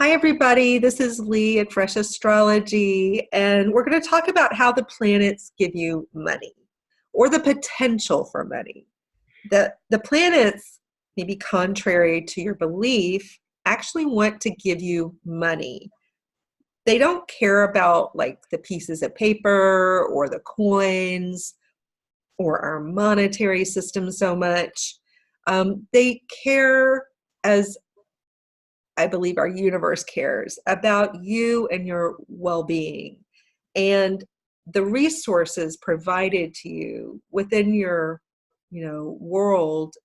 Hi, everybody. This is Lee at Fresh Astrology, and we're going to talk about how the planets give you money or the potential for money. The planets, maybe contrary to your belief, actually want to give you money. They don't care about like the pieces of paper or the coins or our monetary system so much. They care, as I believe our universe cares, about you and your well-being and the resources provided to you within your, world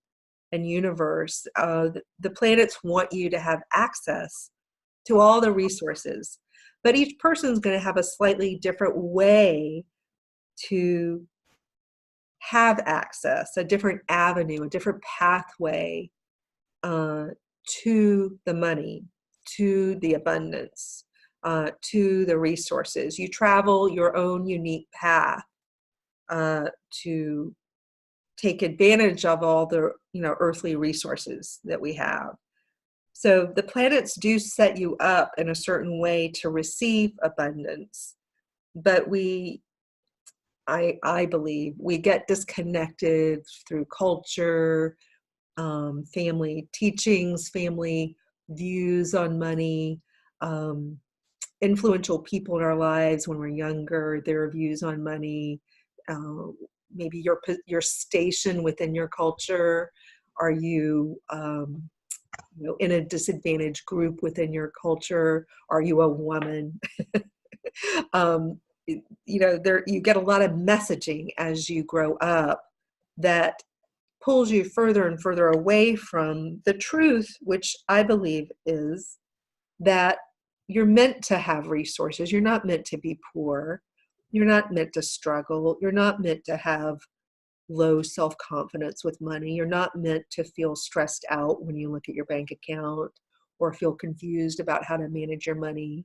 and universe. The planets want you to have access to all the resources, but each person's going to have a slightly different way to have access, a different avenue, a different pathway uh, to the money, to the abundance, to the resources. You travel your own unique path to take advantage of all the earthly resources that we have. So the planets do set you up in a certain way to receive abundance, but I believe we get disconnected through culture, family teachings, family views on money, um, influential people in our lives when we're younger, their views on money, uh, maybe your station within your culture. Are you, in a disadvantaged group within your culture? Are you a woman? um, there you get a lot of messaging as you grow up that pulls you further and further away from the truth, which I believe is that you're meant to have resources. You're not meant to be poor. You're not meant to struggle. You're not meant to have low self-confidence with money. You're not meant to feel stressed out when you look at your bank account or feel confused about how to manage your money.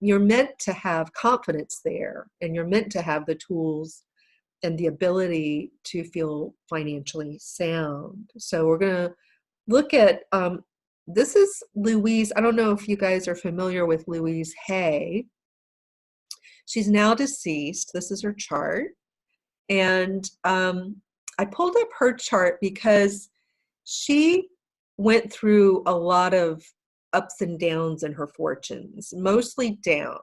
You're meant to have confidence there, and you're meant to have the tools and the ability to feel financially sound. So we're going to look at, this is Louise. I don't know if you guys are familiar with Louise Hay. She's now deceased. This is her chart. And I pulled up her chart because she went through a lot of ups and downs in her fortunes, mostly down.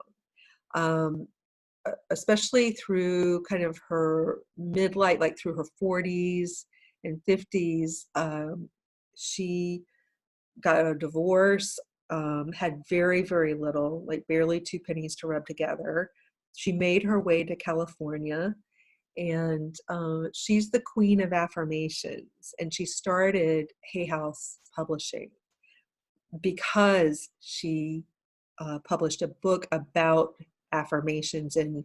Um, Especially through kind of her midlife, like through her 40s and 50s. She got a divorce, had very, very little, like barely two pennies to rub together. She made her way to California, and she's the queen of affirmations. And she started Hay House Publishing because she published a book about affirmations and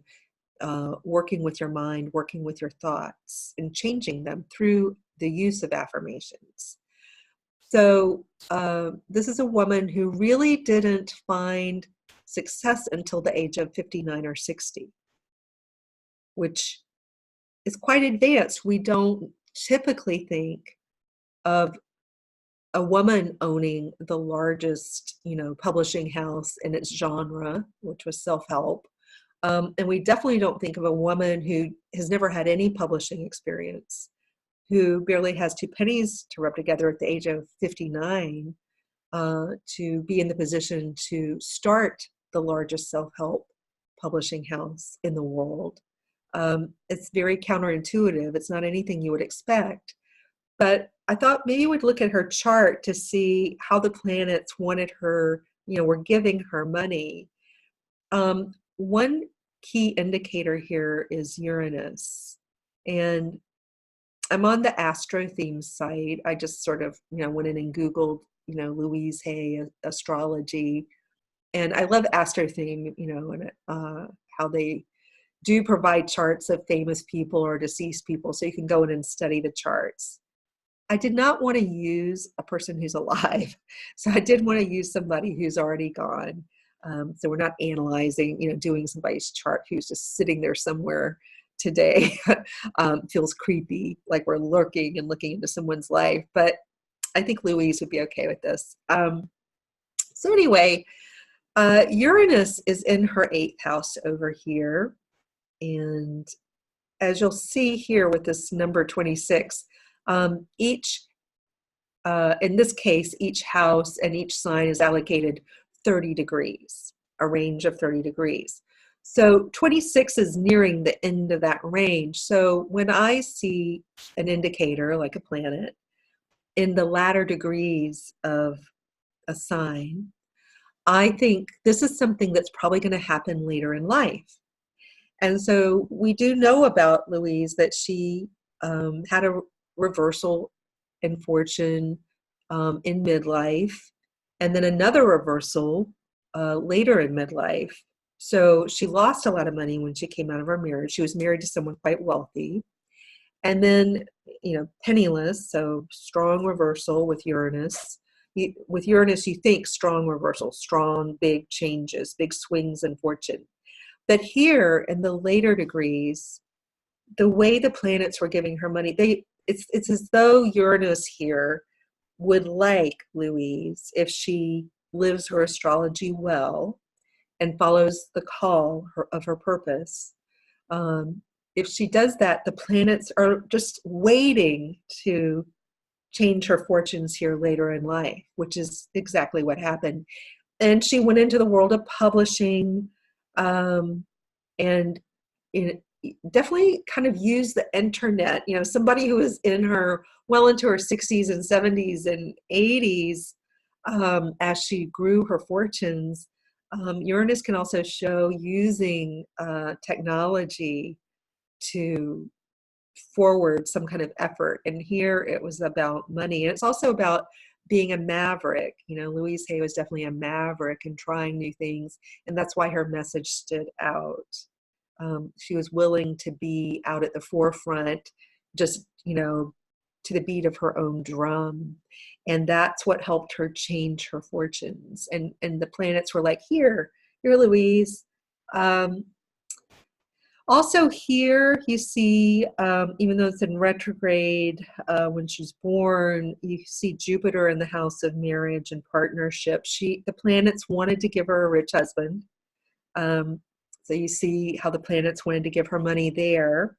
working with your mind, working with your thoughts, and changing them through the use of affirmations. So this is a woman who really didn't find success until the age of 59 or 60, which is quite advanced. We don't typically think of a woman owning the largest, publishing house in its genre, which was self-help. And we definitely don't think of a woman who has never had any publishing experience, who barely has two pennies to rub together at the age of 59, to be in the position to start the largest self-help publishing house in the world. It's very counterintuitive. It's not anything you would expect. But I thought maybe we'd look at her chart to see how the planets wanted her, were giving her money. One key indicator here is Uranus. And I'm on the Astro Theme site. I just sort of, went in and Googled, Louise Hay astrology. And I love Astro Theme, and how they do provide charts of famous people or deceased people. So you can go in and study the charts. I did not want to use a person who's alive. So I did want to use somebody who's already gone. So we're not analyzing, doing somebody's chart who's just sitting there somewhere today. Feels creepy, like we're looking into someone's life. But I think Louise would be okay with this. So anyway, Uranus is in her 8th house over here. And as you'll see here with this number 26, each in this case, each house and each sign is allocated 30 degrees, a range of 30 degrees. So 26 is nearing the end of that range. So when I see an indicator like a planet in the latter degrees of a sign, I think this is something that's probably going to happen later in life. And so we do know about Louise that she had a reversal in fortune in midlife, and then another reversal later in midlife. So she lost a lot of money when she came out of her marriage. She was married to someone quite wealthy. And then, penniless, so strong reversal with Uranus. With Uranus, you think strong reversal, strong, big changes, big swings in fortune. But here in the later degrees, the way the planets were giving her money, it's as though Uranus here would like Louise, if she lives her astrology well and follows the call of her purpose. If she does that, the planets are just waiting to change her fortunes here later in life, which is exactly what happened. And she went into the world of publishing, and definitely kind of used the internet. Somebody who was well into her 60s and 70s and 80s, as she grew her fortunes. Uranus can also show using technology to forward some kind of effort. And here it was about money. And it's also about being a maverick. Louise Hay was definitely a maverick and trying new things. And that's why her message stood out. She was willing to be out at the forefront, just, to the beat of her own drum. And that's what helped her change her fortunes. And the planets were like, here, Louise. Also here you see, even though it's in retrograde when she's born, you see Jupiter in the house of marriage and partnership. The planets wanted to give her a rich husband. So you see how the planets wanted to give her money there.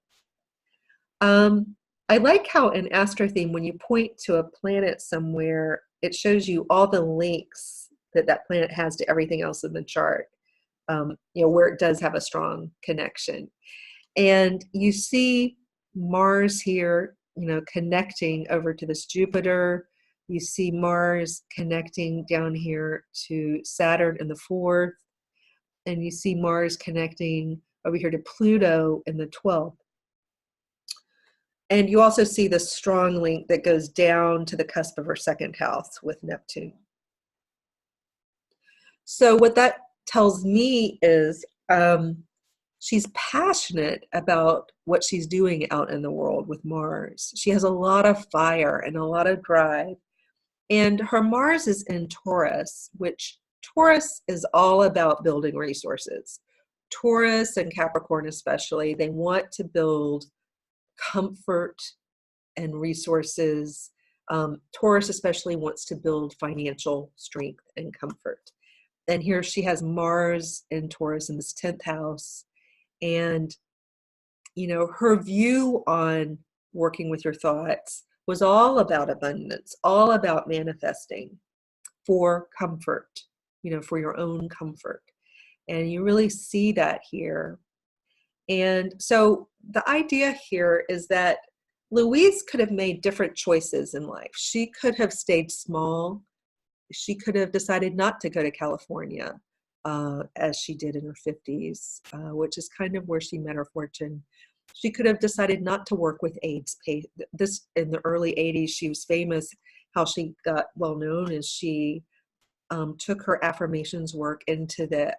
I like how in Astrotheme, when you point to a planet somewhere, it shows you all the links that planet has to everything else in the chart, where it does have a strong connection. And you see Mars here, connecting over to this Jupiter. You see Mars connecting down here to Saturn in the 4th. And you see Mars connecting over here to Pluto in the 12th. And you also see the strong link that goes down to the cusp of her 2nd house with Neptune. So what that tells me is she's passionate about what she's doing out in the world with Mars. She has a lot of fire and a lot of drive. And her Mars is in Taurus, which Taurus is all about building resources. Taurus and Capricorn especially, they want to build comfort and resources. Taurus especially wants to build financial strength and comfort. And here she has Mars in Taurus in this 10th house. And, her view on working with your thoughts was all about abundance, all about manifesting for comfort, for your own comfort. And you really see that here. And so the idea here is that Louise could have made different choices in life. She could have stayed small. She could have decided not to go to California, as she did in her 50s, which is kind of where she met her fortune. She could have decided not to work with AIDS. This in the early 80s, she was famous. How she got well known is she took her affirmations work into the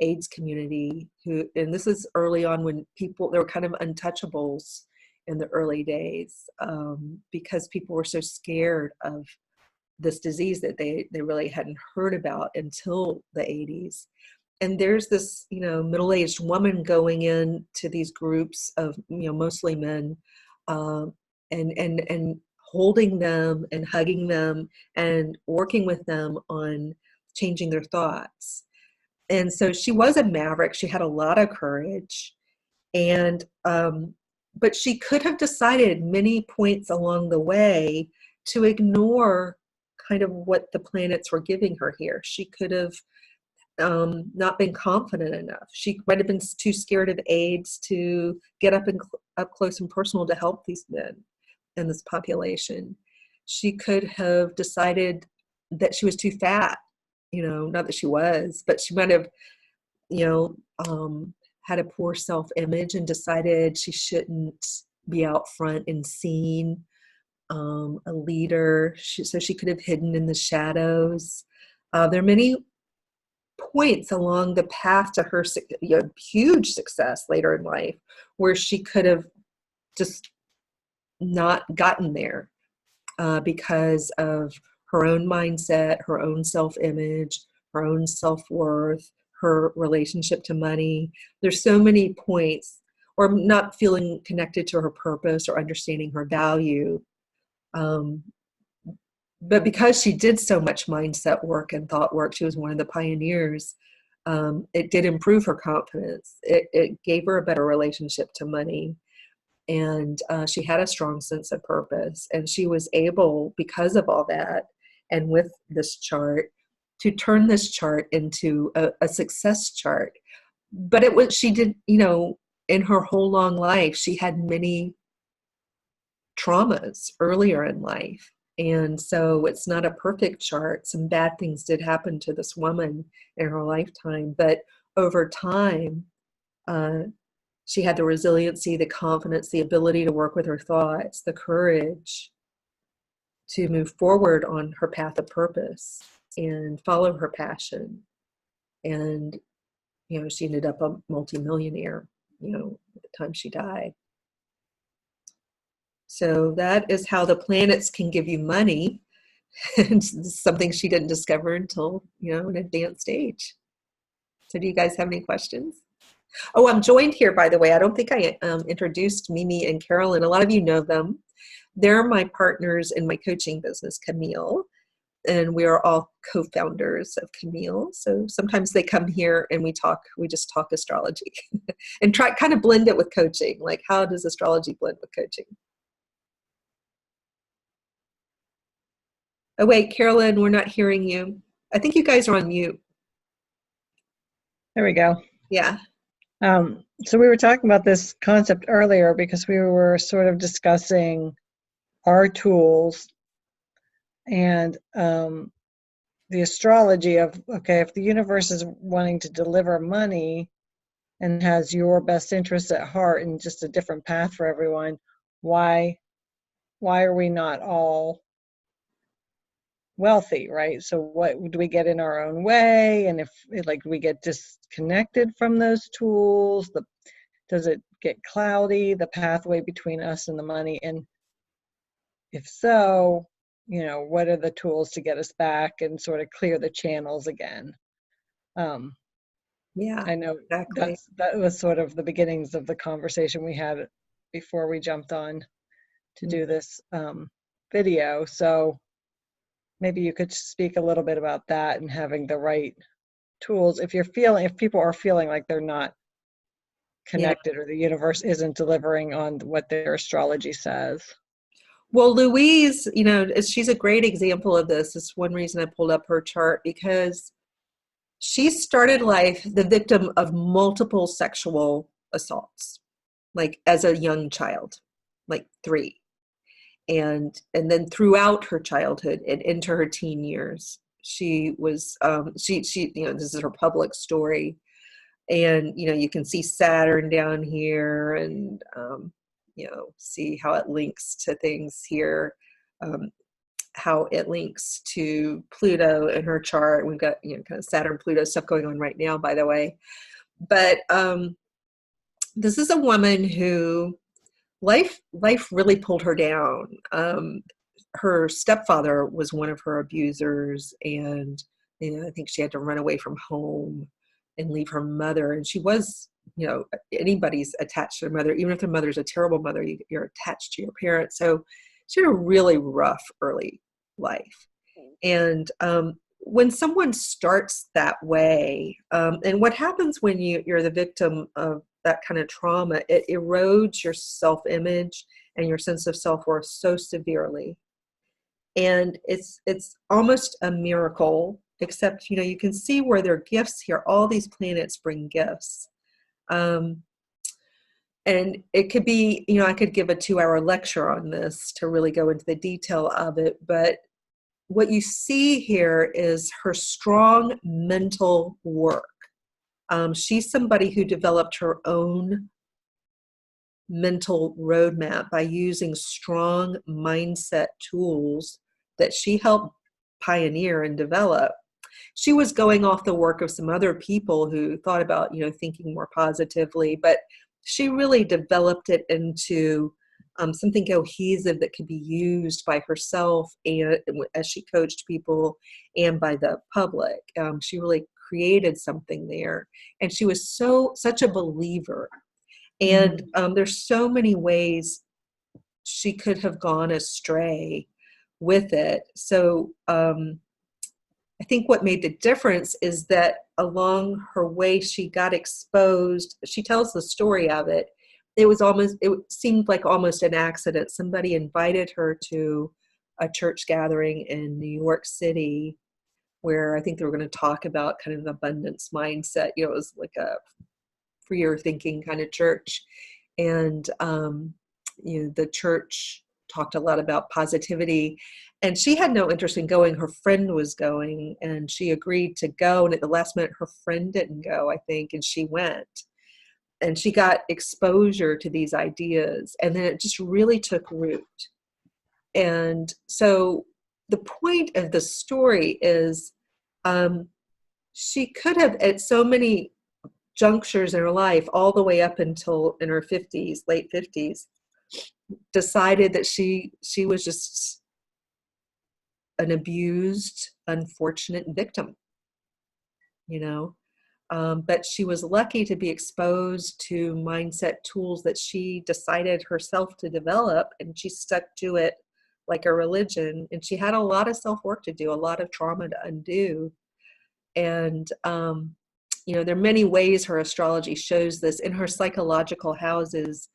AIDS community. And this is early on when they were kind of untouchables in the early days, because people were so scared of this disease that they really hadn't heard about until the 80s. And there's this, middle-aged woman going in to these groups of, mostly men, and holding them and hugging them and working with them on changing their thoughts. And so she was a maverick. She had a lot of courage. And, but she could have decided many points along the way to ignore kind of what the planets were giving her here. She could have not been confident enough. She might have been too scared of AIDS to get up close and personal to help these men in this population. She could have decided that she was too fat, not that she was, but she might have, you know, had a poor self-image and decided she shouldn't be out front and seen, a leader. So she could have hidden in the shadows. There are many points along the path to her huge success later in life where she could have just not gotten there because of her own mindset, her own self-image, her own self-worth, her relationship to money. There's so many points, or not feeling connected to her purpose or understanding her value. But because she did so much mindset work and thought work, she was one of the pioneers. It did improve her confidence. It gave her a better relationship to money. And she had a strong sense of purpose. And she was able, because of all that, and with this chart, to turn this chart into a success chart. But she did, in her whole long life, she had many traumas earlier in life. And so it's not a perfect chart. Some bad things did happen to this woman in her lifetime, but over time, she had the resiliency, the confidence, the ability to work with her thoughts, the courage to move forward on her path of purpose and follow her passion. And, she ended up a multimillionaire, at the time she died. So that is how the planets can give you money. And something she didn't discover until, an advanced age. So do you guys have any questions? Oh, I'm joined here, by the way. I don't think I introduced Mimi and Carolyn. A lot of you know them. They're my partners in my coaching business, Camille, and we are all co-founders of Camille. So sometimes they come here and we just talk astrology and try kind of blend it with coaching. Like, how does astrology blend with coaching? Oh, wait, Carolyn, we're not hearing you. I think you guys are on mute. There we go. Yeah. So we were talking about this concept earlier because we were sort of discussing our tools and the astrology of, okay, if the universe is wanting to deliver money and has your best interests at heart and just a different path for everyone, why are we not all wealthy, right? So what do we get in our own way? And if we get disconnected from those tools, does it get cloudy, the pathway between us and the money? And if so, what are the tools to get us back and sort of clear the channels again? Yeah, I know exactly. that was sort of the beginnings of the conversation we had before we jumped on to do this video. So maybe you could speak a little bit about that and having the right tools. If people are feeling like they're not connected, or the universe isn't delivering on what their astrology says. Well, Louise, she's a great example of this. It's one reason I pulled up her chart, because she started life the victim of multiple sexual assaults, like as a young child, like 3. And then throughout her childhood and into her teen years, she was, this is her public story. And, you can see Saturn down here and, see how it links to things here, how it links to Pluto in her chart. We've got, kind of Saturn, Pluto stuff going on right now, by the way. But this is a woman who life really pulled her down. Her stepfather was one of her abusers, and I think she had to run away from home and leave her mother. And she was, anybody's attached to their mother, even if their mother's a terrible mother, you're attached to your parents. So she had a really rough early life. And when someone starts that way, and what happens when you're the victim of that kind of trauma, it erodes your self-image and your sense of self-worth so severely. And it's almost a miracle, except, you can see where there are gifts here. All these planets bring gifts. Um, and it could be, I could give a 2-hour lecture on this to really go into the detail of it, but what you see here is her strong mental work. She's somebody who developed her own mental roadmap by using strong mindset tools that she helped pioneer and develop. She was going off the work of some other people who thought about, thinking more positively, but she really developed it into something cohesive that could be used by herself and as she coached people and by the public. She really created something there, and she was such a believer. And there's so many ways she could have gone astray with it. So I think what made the difference is that along her way, she got exposed. She tells the story of it. It seemed like almost an accident. Somebody invited her to a church gathering in New York City where I think they were going to talk about kind of an abundance mindset. It was like a freer thinking kind of church. And, the church talked a lot about positivity, and she had no interest in going. Her friend was going, and she agreed to go. And at the last minute, her friend didn't go, I think, and she went. And she got exposure to these ideas, and then it just really took root. And so the point of the story is she could have, at so many junctures in her life, all the way up until in her 50s, late 50s, decided that she was just an abused, unfortunate victim, but she was lucky to be exposed to mindset tools that she decided herself to develop, and she stuck to it like a religion. And she had a lot of self-work to do, a lot of trauma to undo. And there are many ways her astrology shows this. In her psychological houses,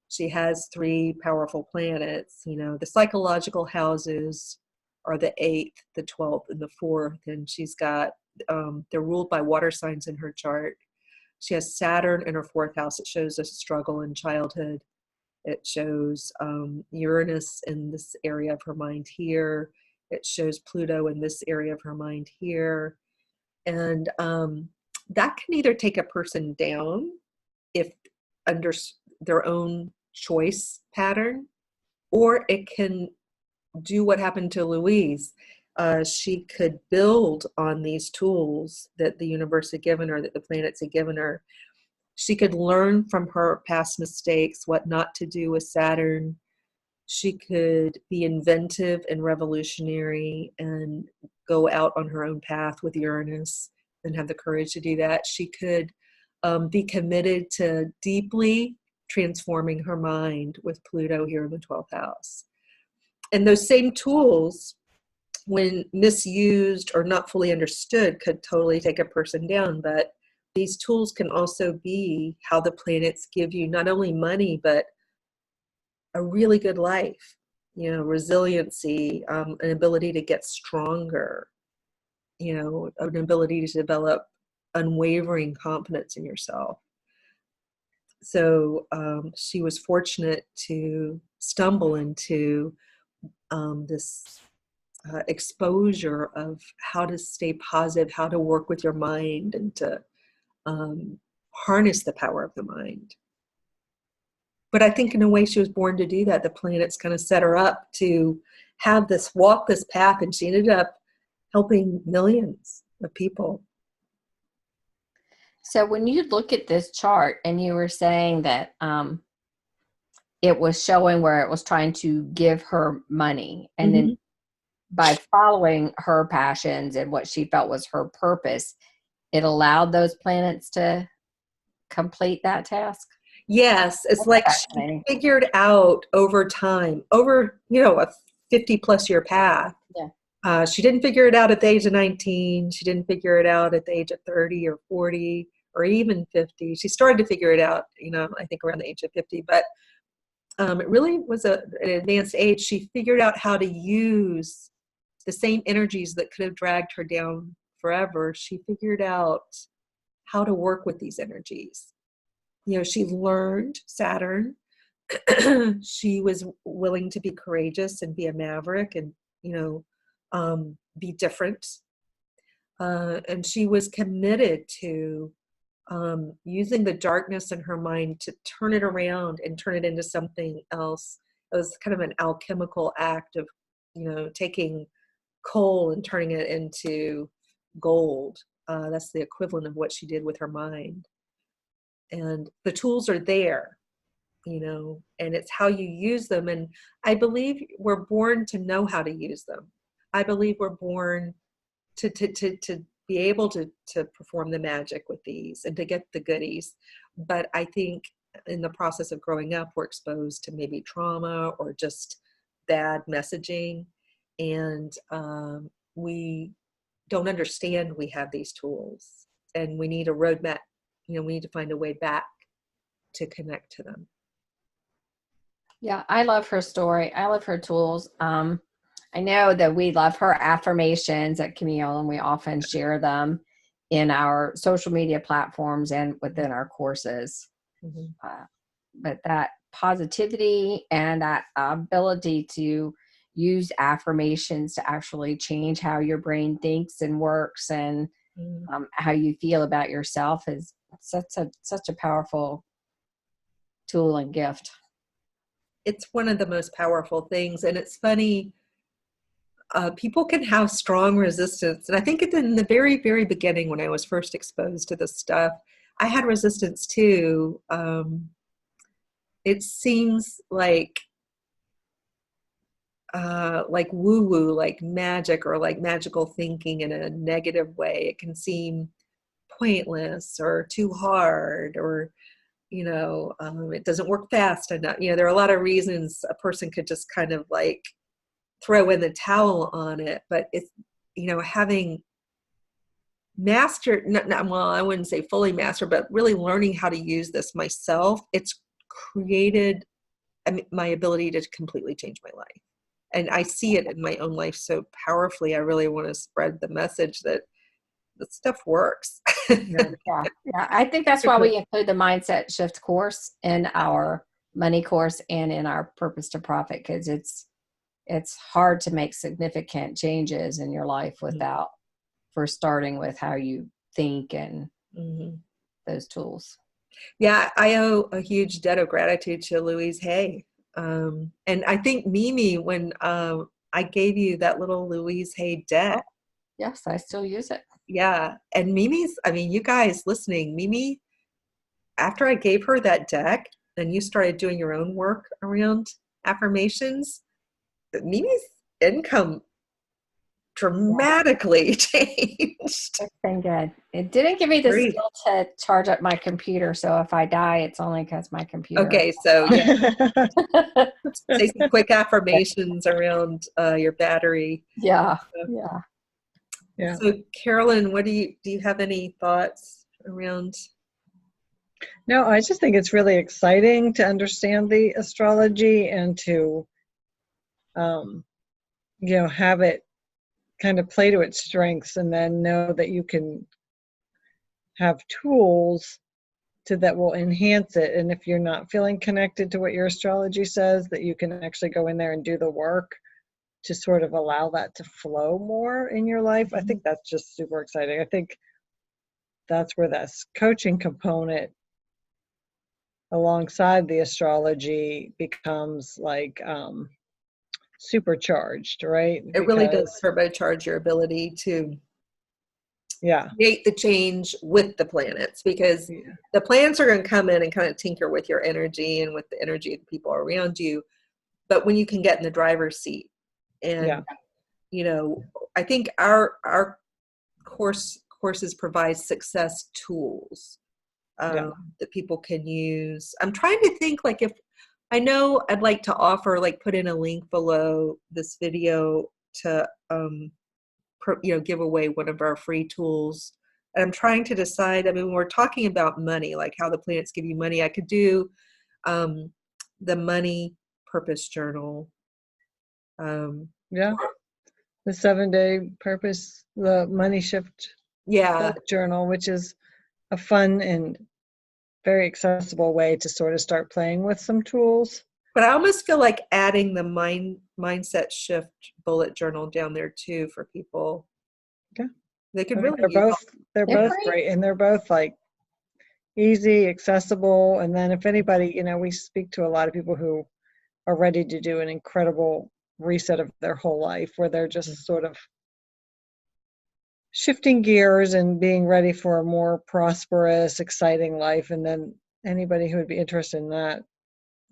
she has 3 powerful planets. The psychological houses are the 8th, the 12th, and the 4th. And she's got, they're ruled by water signs in her chart. She has Saturn in her 4th house. It shows a struggle in childhood. It shows Uranus in this area of her mind here. It shows Pluto in this area of her mind here. And that can either take a person down if under their own choice pattern, or it can do what happened to Louise. She could build on these tools that the universe had given her, that the planets had given her. She could learn from her past mistakes, what not to do with Saturn. She could be inventive and revolutionary and go out on her own path with Uranus and have the courage to do that. She could be committed to deeply transforming her mind with Pluto here in the 12th house. And those same tools, when misused or not fully understood, could totally take a person down. But these tools can also be how the planets give you not only money, but a really good life, resiliency, an ability to get stronger, an ability to develop unwavering confidence in yourself. So she was fortunate to stumble into this exposure of how to stay positive, how to work with your mind, and to harness the power of the mind. But I think in a way she was born to do that. The planets kind of set her up to walk this path, and she ended up helping millions of people. So when you look at this chart, and you were saying that it was showing where it was trying to give her money, and then by following her passions and what she felt was her purpose, it allowed those planets to complete that task? Yes, it's That's like she fascinating. figured out over time, over, a 50 plus year path. Yeah. She didn't figure it out at the age of 19. She didn't figure it out at the age of 30 or 40 or even 50. She started to figure it out, I think around the age of 50, but it really was an advanced age. She figured out how to use the same energies that could have dragged her down forever. She figured out how to work with these energies. She learned Saturn. She was willing to be courageous and be a maverick and, be different. And she was committed to using the darkness in her mind to turn it around and turn it into something else. It was kind of an alchemical act of, taking coal and turning it into gold. That's the equivalent of what she did with her mind. And the tools are there, and it's how you use them. And I believe we're born to know how to use them. I believe we're born to be able to perform the magic with these and to get the goodies. But I think in the process of growing up, we're exposed to maybe trauma or just bad messaging. And we don't understand we have these tools, and we need a roadmap. We need to find a way back to connect to them. Yeah, I love her story. I love her tools. I know that we love her affirmations at Camille, and we often share them in our social media platforms and within our courses. Mm-hmm. But that positivity and that ability to use affirmations to actually change how your brain thinks and works, and how you feel about yourself is such a powerful tool and gift. It's one of the most powerful things. And it's funny, people can have strong resistance. And I think in the very, very beginning, when I was first exposed to this stuff, I had resistance too. It seems like woo-woo, like magic, or like magical thinking in a negative way. It can seem pointless or too hard, or it doesn't work fast enough. There are a lot of reasons a person could just kind of like throw in the towel on it. But it's, having mastered, well, I wouldn't say fully mastered, but really learning how to use this myself, it's created my ability to completely change my life. And I see it in my own life so powerfully. I really want to spread the message that this stuff works. Yeah. I think that's why we include the mindset shift course in our money course and in our purpose to profit, because it's hard to make significant changes in your life without first starting with how you think and those tools. Yeah, I owe a huge debt of gratitude to Louise Hay. And I think Mimi, when I gave you that little Louise Hay deck. Yes, I still use it. Yeah. And Mimi's, you guys listening, Mimi, after I gave her that deck and you started doing your own work around affirmations, Mimi's income dramatically changed. It's been good. It didn't give me the skill to charge up my computer, so if I die, it's only because my computer. Okay, so say some quick affirmations around your battery. Yeah. So Carolyn, what do you have any thoughts around? No, I just think it's really exciting to understand the astrology and to have it kind of play to its strengths, and then know that you can have tools that will enhance it. And if you're not feeling connected to what your astrology says, that you can actually go in there and do the work to sort of allow that to flow more in your life. I think that's just super exciting. I think that's where this coaching component alongside the astrology becomes like supercharged, right? It really does turbocharge your ability to create the change with the planets, because the planets are going to come in and kind of tinker with your energy and with the energy of the people around you. But when you can get in the driver's seat, and I think our courses provide success tools. that people can use. I'm trying to think, like, if I know I'd like to offer, like, put in a link below this video to, give away one of our free tools. And I'm trying to decide, I mean, when we're talking about money, like how the planets give you money, I could do the money purpose journal. Yeah. The 7-day purpose, the money shift Yeah. journal, which is a fun and very accessible way to sort of start playing with some tools. But I almost feel like adding the mindset shift bullet journal down there too for people. Okay. They could I mean, really they're both great, and they're both like easy, accessible. And then if anybody, we speak to a lot of people who are ready to do an incredible reset of their whole life, where they're just sort of shifting gears and being ready for a more prosperous, exciting life. And then anybody who would be interested in that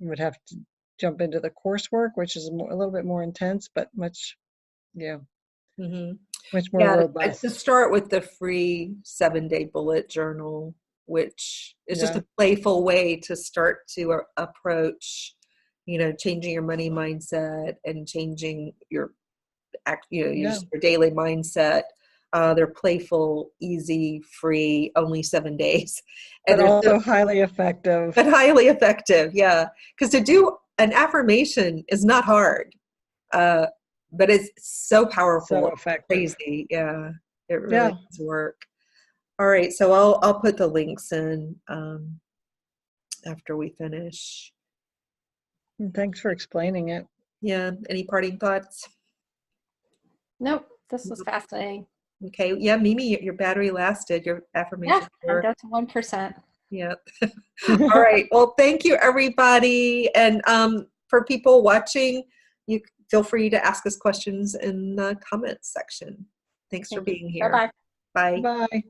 would have to jump into the coursework, which is a little bit more intense, but much more robust. To start with the free 7-day bullet journal, which is just a playful way to start to approach, changing your money mindset and changing your your daily mindset. They're playful, easy, free, only 7 days. And but also highly effective. But highly effective, yeah. Because to do an affirmation is not hard, but it's so powerful, so effective. Crazy, yeah. It really does work. All right, so I'll put the links in after we finish. And thanks for explaining it. Yeah. Any parting thoughts? Nope. This was fascinating. Okay. Yeah, Mimi, your battery lasted. Your affirmation. Yeah, that's 1%. Yeah. All right. Well, thank you, everybody. And for people watching, you feel free to ask us questions in the comments section. Thanks for being here. Bye-bye. Bye. Bye.